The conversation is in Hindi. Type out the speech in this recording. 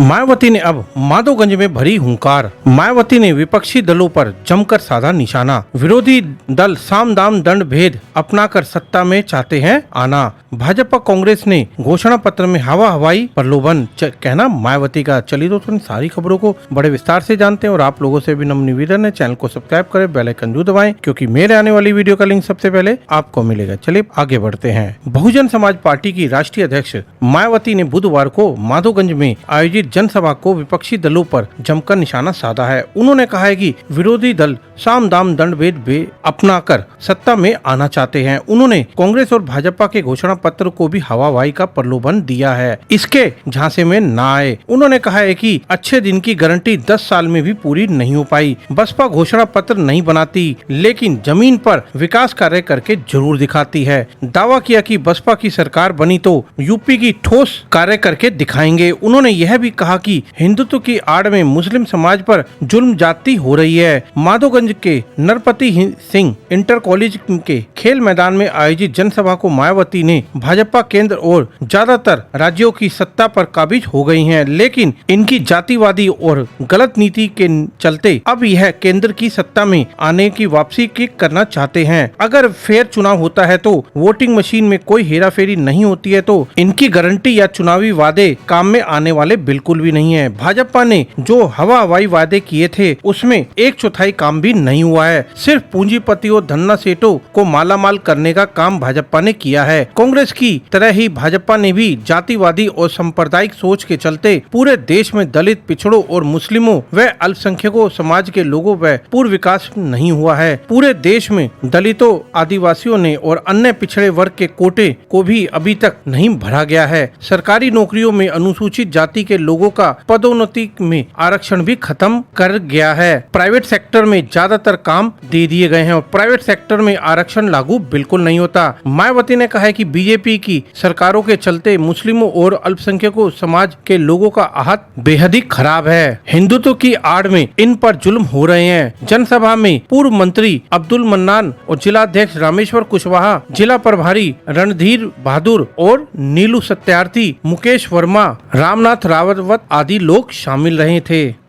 मायावती ने अब माधोगंज में भरी हुंकार। मायावती ने विपक्षी दलों पर जमकर साधा निशाना। विरोधी दल साम दाम दंड भेद अपनाकर सत्ता में चाहते हैं आना। भाजपा कांग्रेस ने घोषणा पत्र में हवा हवाई प्रलोभन कहना मायावती का। चलिए दोस्तों, सारी खबरों को बड़े विस्तार से जानते हैं और आप लोगों से भी नम्र निवेदन है, चैनल को सब्सक्राइब करें, बेल आइकन जरूर दबाएं क्योंकि मेरे आने वाली वीडियो का लिंक सबसे पहले आपको मिलेगा। चलिए आगे बढ़ते हैं। बहुजन समाज पार्टी की राष्ट्रीय अध्यक्ष मायावती ने बुधवार को माधोगंज में आयोजित जनसभा को विपक्षी दलों पर जमकर निशाना साधा है। उन्होंने कहा है कि विरोधी दल साम दाम दंड भेद अपनाकर सत्ता में आना चाहते हैं। उन्होंने कांग्रेस और भाजपा के घोषणा पत्र को भी हवाबाजी का प्रलोभन दिया है, इसके झांसे में न आए। उन्होंने कहा है कि अच्छे दिन की गारंटी 10 साल में भी पूरी नहीं हो पाई। बसपा घोषणा पत्र नहीं बनाती लेकिन जमीन पर विकास कार्य करके जरूर दिखाती है। दावा किया कि बसपा की सरकार बनी तो यूपी की ठोस कार्य करके दिखाएंगे। उन्होंने यह भी कहा कि हिंदुत्व की आड़ में मुस्लिम समाज पर जुल्म जाती हो रही है। माधोगंज के नरपति सिंह इंटर कॉलेज के खेल मैदान में आयोजित जनसभा को मायावती ने भाजपा केंद्र और ज्यादातर राज्यों की सत्ता पर काबिज हो गई हैं, लेकिन इनकी जातिवादी और गलत नीति के चलते अब यह केंद्र की सत्ता में आने की वापसी की करना चाहते हैं। अगर फेयर चुनाव होता है तो वोटिंग मशीन में कोई हेराफेरी नहीं होती है तो इनकी गारंटी या चुनावी वादे काम में आने वाले बिल्कुल भी नहीं है। भाजपा ने जो हवा हवाई वादे किए थे उसमें 1/4 काम भी नहीं हुआ है। सिर्फ पूंजीपतियों धन्ना सेठों को मालामाल करने का काम भाजपा ने किया है। कांग्रेस की तरह ही भाजपा ने भी जातिवादी और सांप्रदायिक सोच के चलते पूरे देश में दलित, पिछड़ों और मुस्लिमों व अल्पसंख्यकों समाज के लोगों व पूर्ण विकास नहीं हुआ है। पूरे देश में दलितों, आदिवासियों ने और अन्य पिछड़े वर्ग के कोटे को भी अभी तक नहीं भरा गया है। सरकारी नौकरियों में अनुसूचित जाति के लोगों का पदोन्नति में आरक्षण भी खत्म कर गया है। प्राइवेट सेक्टर में ज्यादातर काम दे दिए गए हैं और प्राइवेट सेक्टर में आरक्षण लागू बिल्कुल नहीं होता। मायावती ने कहा है कि बीजेपी की सरकारों के चलते मुस्लिमों और अल्पसंख्यकों समाज के लोगों का हाथ बेहद ही खराब है। हिंदुत्व की आड़ में इन पर जुल्म हो रहे हैं। जनसभा में पूर्व मंत्री अब्दुल मन्नान और जिलाध्यक्ष रामेश्वर कुशवाहा, जिला प्रभारी रणधीर बहादुर और नीलू सत्यार्थी, मुकेश वर्मा, रामनाथ रावत आदि लोग शामिल रहे थे।